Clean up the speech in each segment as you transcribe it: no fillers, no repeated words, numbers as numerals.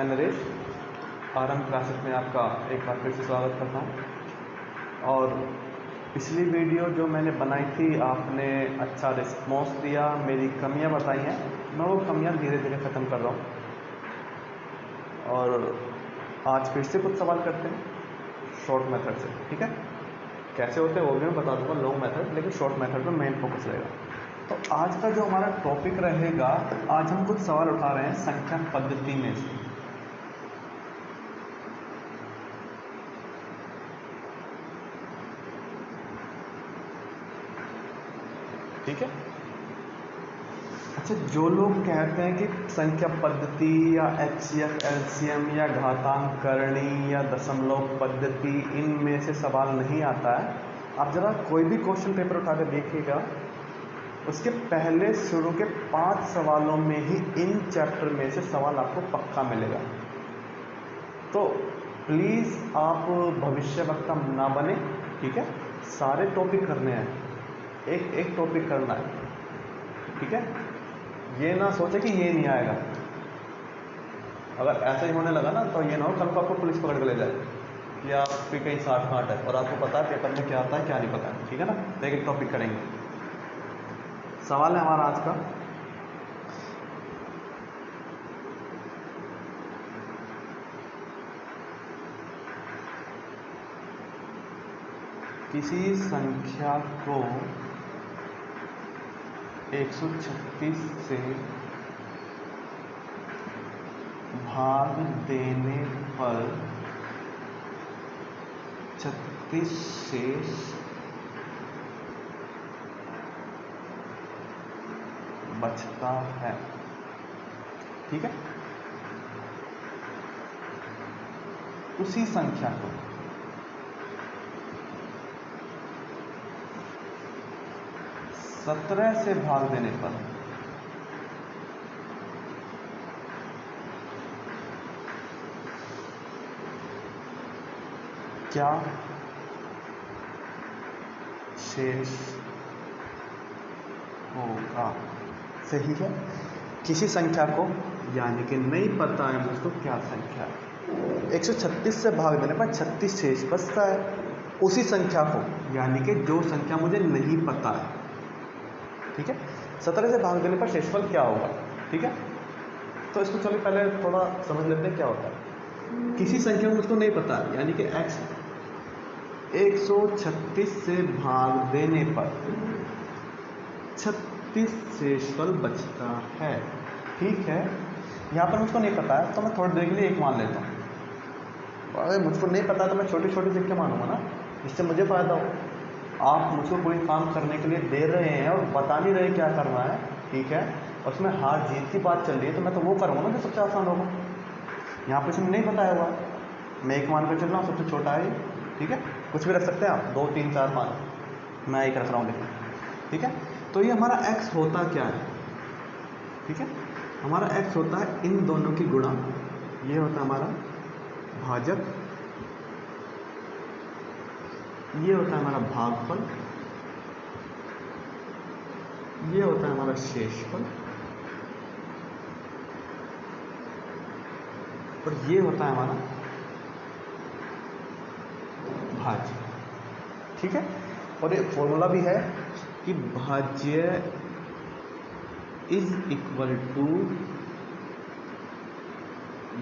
मैं नरेश आरंभ क्लासेस में आपका एक बार फिर से स्वागत करता हूँ। और पिछली वीडियो जो मैंने बनाई थी आपने अच्छा रिस्पॉन्स दिया, मेरी कमियां बताई हैं, मैं वो कमियां धीरे धीरे ख़त्म कर रहा हूँ। और आज फिर से कुछ सवाल करते हैं शॉर्ट मेथड से, ठीक है। कैसे होते हैं वो भी मैं बता दूंगा, लॉन्ग मेथड, लेकिन शॉर्ट मेथड पर मेन फोकस रहेगा। तो आज का जो हमारा टॉपिक रहेगा, आज हम कुछ सवाल उठा रहे हैं संख्या पद्धति में से। ठीक है। अच्छा, जो लोग कहते हैं कि संख्या पद्धति या HCF LCM या घातांक करणी या दशमलव पद्धति, इनमें से सवाल नहीं आता है, आप जरा कोई भी क्वेश्चन पेपर उठा कर देखिएगा, उसके पहले शुरू के 5 सवालों में ही इन चैप्टर में से सवाल आपको पक्का मिलेगा। तो प्लीज़ आप भविष्यवक्ता ना बने, ठीक है। सारे टॉपिक करने हैं, एक एक टॉपिक करना है, ठीक है। ये ना सोचे कि ये नहीं आएगा, अगर ऐसा ही होने लगा ना तो ये ना हो कल को आपको पुलिस पकड़ के ले जाए कि आपकी कहीं 60-60 है और आपको पता है पेपर में क्या आता है क्या नहीं पता है, ठीक है ना। तो एक टॉपिक करेंगे। सवाल है हमारा आज का, किसी संख्या को 136 से भाग देने पर 36 शेष बचता है, ठीक है। उसी संख्या को सत्रह से भाग देने पर क्या शेष होगा। सही है। किसी संख्या को, यानी कि नहीं पता है मुझको क्या संख्या है, 136 से भाग देने पर 36 शेष बचता है। उसी संख्या को, यानी कि जो संख्या मुझे नहीं पता है, ठीक है, 17 से भाग देने पर शेषफल क्या होगा, ठीक है। तो इसको चलिए पहले थोड़ा समझ लेते हैं क्या होता है। किसी संख्या को मुझको नहीं पता, यानी कि x 136 से भाग देने पर 36 शेषफल बचता है, ठीक है। यहाँ पर मुझको नहीं पता है तो मैं थोड़ी देर के लिए एक मान लेता हूँ। अगर मुझको नहीं पता तो मैं छोटी छोटी संख्या मानूंगा ना, इससे मुझे फ़ायदा हो। आप मुझको कोई काम करने के लिए दे रहे हैं और बता नहीं रहे क्या करना है, ठीक है, और उसमें हार जीत की बात चल रही है, तो मैं तो वो करूँगा ना जो सबसे आसान होगा। यहाँ पर इसमें नहीं बताया हुआ, मैं एक मान कर चल रहा हूँ, सबसे छोटा है, ठीक है। कुछ भी रख सकते हैं आप, 2 3 4 मान, मैं एक रख रहा हूँ, देखिए, ठीक है। तो ये हमारा x होता क्या है, ठीक है। हमारा x होता है इन दोनों की गुणा, ये होता है हमारा भाजक, ये होता है हमारा भागफल, ये होता है हमारा शेषफल, और ये होता है हमारा भाज्य, ठीक है। और एक फॉर्मूला भी है कि भाज्य इज इक्वल टू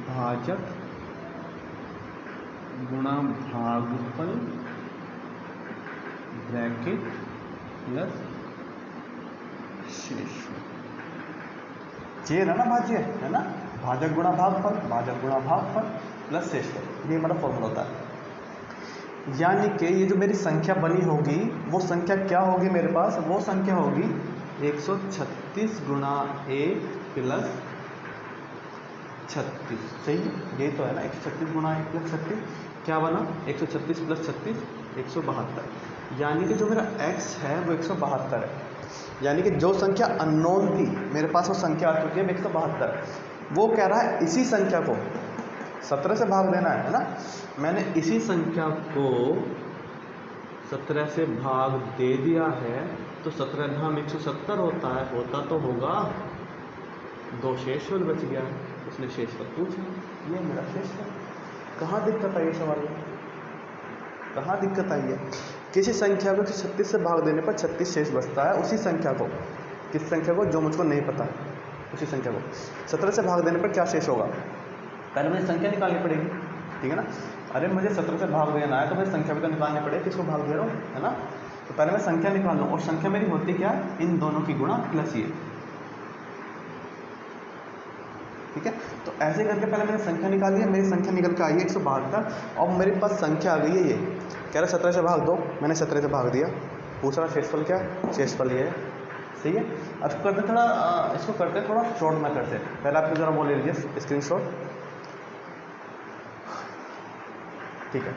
भाजक गुणा भागफल ब्रैकेट प्लस शेषफल। ये ना भाज्य है ना, भाजक गुणा भागफल, भाजक गुणा भागफल प्लस शेषफल, ये हमारा फॉर्मूला होता है। यानी कि ये जो मेरी संख्या बनी होगी, वो संख्या क्या होगी मेरे पास, वो संख्या होगी 136 गुणा 1 प्लस 36, सही है, यही तो है ना, 136 गुणा 1 प्लस 36 क्या बना, 136 प्लस 36 172। यानी कि जो मेरा x है वो 172 है, यानी कि जो संख्या अननोन थी मेरे पास वो संख्या आ चुकी है 172। वो कह रहा है इसी संख्या को 17 से भाग देना है ना। मैंने इसी संख्या को 17 से भाग दे दिया है, तो 17 धाम 170 होता है, होता तो होगा, 2 शेषफल बच गया, उसने शेषफल पूछा, ये मेरा शेषफल। कहाँ दिक्कत आई है सवाल में? कहाँ दिक्कत आई है? किसी संख्या को 36 से भाग देने पर 36 शेष बचता है, उसी संख्या को, किस संख्या को, जो मुझको नहीं पता, उसी संख्या को 17 से भाग देने पर क्या शेष होगा? पहले मुझे संख्या निकालनी पड़ेगी, ठीक है ना। अरे मुझे 17 से भाग देना है तो मुझे संख्या भी तो निकालनी पड़ेगी, किसको भाग दे रहा हूँ, है ना। तो पहले मैं संख्या निकाल लूँ, और संख्या मेरी होती क्या, इन दोनों की गुणा प्लस ये, ठीक है। तो ऐसे करके पहले मैंने संख्या निकाली है, मेरी संख्या निकल के आई है 172, और मेरे पास संख्या आ गई है ये, कह रहा 17 से भाग दो, मैंने 17 से भाग दिया। दूसरा शेषफल क्या है, शेषफल ये है, सही है। अब इसको करते थोड़ा, इसको करते थोड़ा शॉर्ट मेथड से, पहले आप जरा वो ले लीजिए स्क्रीनशॉट, ठीक है,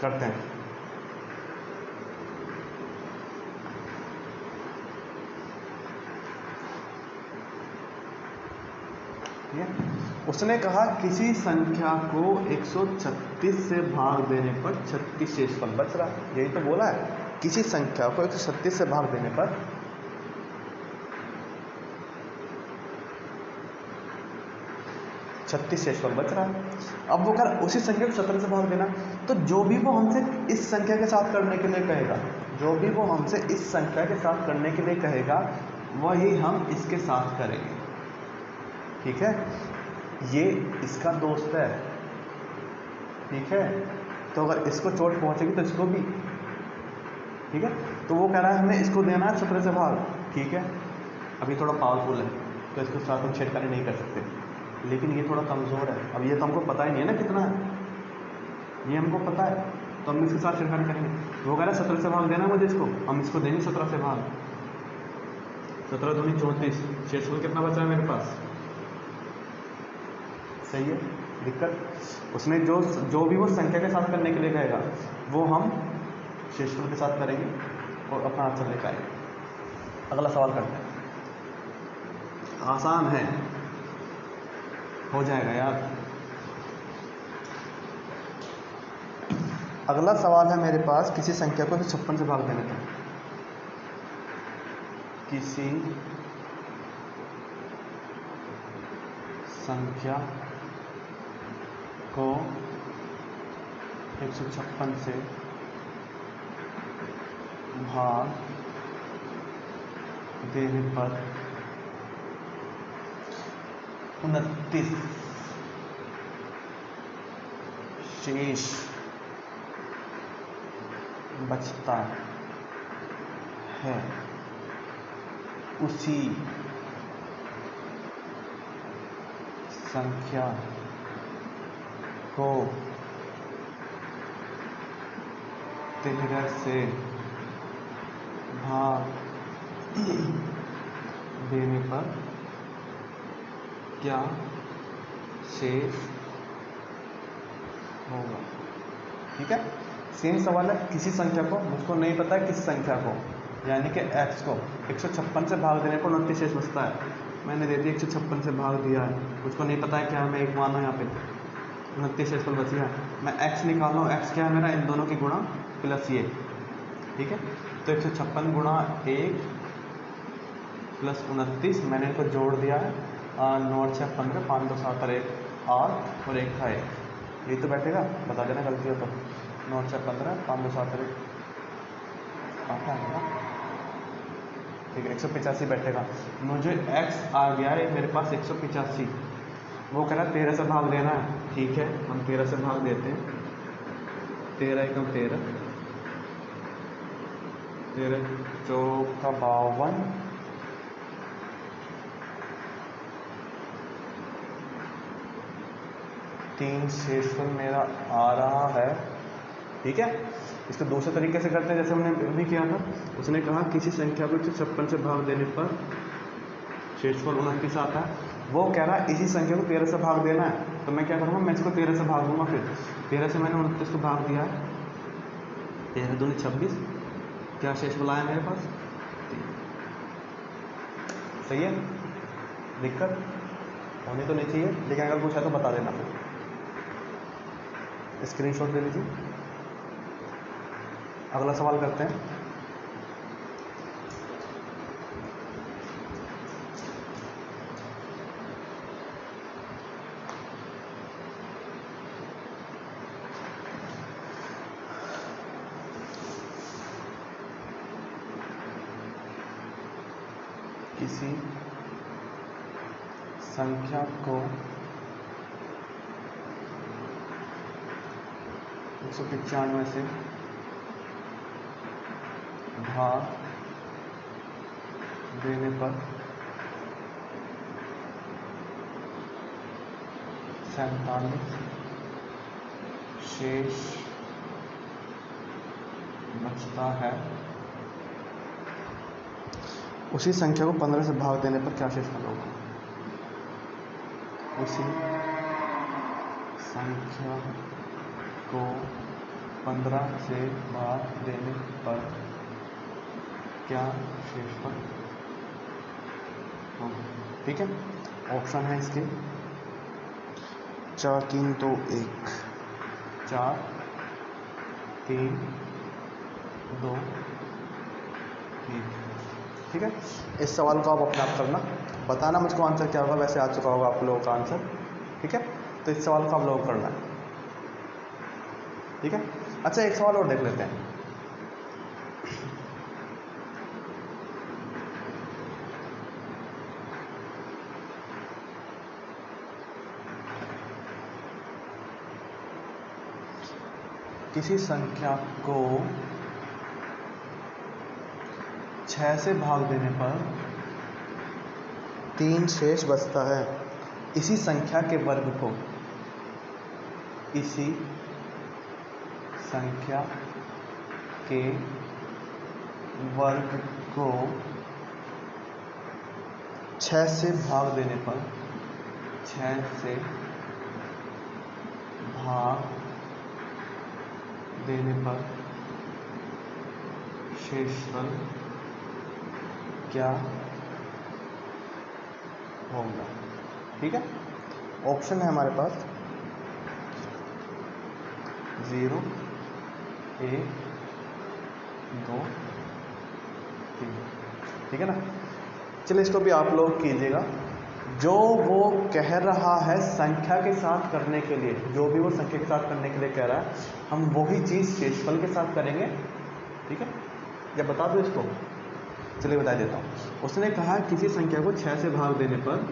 करते हैं। ठीक है, उसने कहा किसी संख्या को 136 से भाग देने पर 36 शेषफल बच रहा है, यही तो बोला है, किसी संख्या को 136 से भाग देने पर 36 शेषफल बच रहा है। अब वो कर उसी संख्या को 17 से भाग देना, तो जो भी वो हमसे इस संख्या के साथ करने के लिए कहेगा, जो भी वो हमसे इस संख्या के साथ करने के लिए कहेगा, वही हम इसके साथ करेंगे, ठीक है। ये इसका दोस्त है, ठीक है, तो अगर इसको चोट पहुंचेगी तो इसको भी, ठीक है। तो वो कह रहा है हमें इसको देना है 17 से भाग, ठीक है। अभी थोड़ा पावरफुल है तो इसके साथ हम छेड़खानी नहीं कर सकते, लेकिन ये थोड़ा कमज़ोर है, अब ये तो हमको पता ही नहीं है ना कितना है, ये हमको पता है, तो हम इसके साथ छेड़खानी करेंगे। वो कह रहा है 17 से भाग देना मुझे इसको, हम इसको देंगे 17 से भाग, 17 दूनी 34, शेषफल कितना बचा है मेरे पास, सही है। दिक्कत उसने जो भी वो संख्या के साथ करने के लिए कहेगा, वो हम शेषफल के साथ करेंगे और अपना आंसर लेकर आएंगे। अगला सवाल करते हैं, आसान है, हो जाएगा यार। अगला सवाल है मेरे पास, किसी संख्या को 56 से भाग देने पर, किसी संख्या को 156 से भाग देने पर 29 शेष बचता है, उसी संख्या को 13 से भाग देने पर क्या शेष होगा, ठीक है। सेम सवाल है, किसी संख्या को, मुझको नहीं पता है किस संख्या को, यानी कि x को 156 से भाग देने पर 29 शेष बचता है, मैंने दे दिया 156 से भाग दिया है, मुझको नहीं पता है क्या है, मैं एक मानो यहाँ पे 29 शेषफल बच गया, मैं x निकाल रहा हूँ, x क्या है मेरा, इन दोनों की गुणा प्लस ये, ठीक है। तो 156 गुणा 1 प्लस 29, मैंने इनको जोड़ दिया है, 9 6 15, 5 2 7 1 8 और 1 था 1, यही तो बैठेगा, बता देना गलती हो तो। 9 6 15, 5 2 7 1 आता है ना, ठीक है, 185 बैठेगा। मुझे x आ गया है मेरे पास 185, वो कह रहा है 13 से भाग देना है, ठीक है, हम 13 से भाग देते हैं, 13 एकम 13, 13 चौका 52, 3 शेषफल मेरा आ रहा है, ठीक है। इसको दूसरे तरीके से करते हैं, जैसे हमने अभी किया था, उसने कहा किसी संख्या को 156 से भाग देने पर शेषफल 29 आता है, वो कह रहा है इसी संख्या को 13 से भाग देना है, तो मैं क्या करूँगा, मैं इसको 13 से भाग दूंगा, फिर 13 से मैंने 29 को भाग दिया है, 13 दूनी 26, क्या शेषफल आया मेरे पास, सही है। दिक्कत होनी तो नहीं चाहिए, लेकिन अगर पूछा तो बता देना, स्क्रीनशॉट ले लीजिए। अगला सवाल करते हैं, किसी संख्या को 195 से भाग देने पर 47 शेष बचता है, उसी संख्या को 15 से भाग देने पर क्या शेषफल होगा? उसी संख्या को 15 से भाग देने पर क्या शेषफल होगा? ठीक है, ऑप्शन है इसके 4 3 2 1, 4 3 2 1। ठीक है, इस सवाल को आप अपने आप करना, बताना मुझको आंसर क्या होगा। वैसे आ चुका होगा आप लोगों का आंसर। ठीक है, तो इस सवाल को आप लोगों को करना है। ठीक है, अच्छा एक सवाल और देख लेते हैं। किसी संख्या को 6 से भाग देने पर 3 शेष बचता है, इसी संख्या के वर्ग को, इसी संख्या के वर्ग को 6 से भाग देने पर, 6 से भाग देने पर शेषफल क्या होगा? ठीक है, ऑप्शन है हमारे पास 0 1 2 3। ठीक है ना, चलिए इसको भी आप लोग कीजिएगा। जो वो कह रहा है संख्या के साथ करने के लिए, जो भी वो संख्या के साथ करने के लिए कह रहा है, हम वही चीज़ शेषफल के साथ करेंगे। ठीक है, या बता दो इसको, चलिए बता देता हूँ। उसने कहा किसी संख्या को 6 से भाग देने पर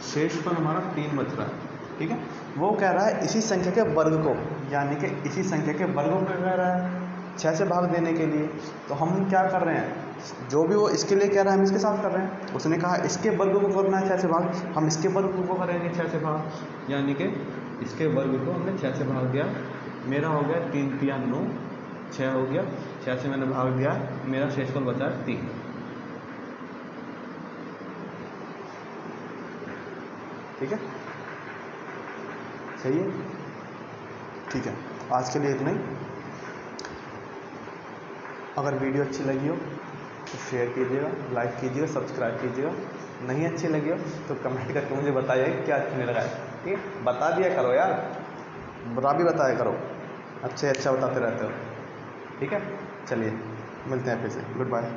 शेषफल हमारा 3 बच रहा है। ठीक है, वो कह रहा है इसी संख्या के वर्ग को, यानी कि इसी संख्या के वर्ग को कह रहा है 6 से भाग देने के लिए। तो हम क्या कर रहे हैं, जो भी वो इसके लिए कह रहा है हम इसके साथ कर रहे हैं। उसने कहा इसके वर्ग को करना है 6 से भाग, हम इसके वर्ग को करेंगे 6 से भाग, यानी कि इसके वर्ग को हमने 6 से भाग दिया। मेरा हो गया 3 3 9, 6 हो गया, 6 से मैंने भाग दिया, मेरा शेषफल बचा है 3। ठीक है, सही है। ठीक है, आज के लिए इतना ही। अगर वीडियो अच्छी लगी हो तो शेयर कीजिएगा, लाइक कीजिएगा, सब्सक्राइब कीजिएगा। नहीं अच्छी लगी हो तो कमेंट करके मुझे बताइए क्या अच्छा नहीं लगा है। ठीक है, बता दिया करो यार, बुरा भी बताया करो, अच्छा बताते रहते हो। ठीक है, चलिए मिलते हैं फिर से, गुड बाय।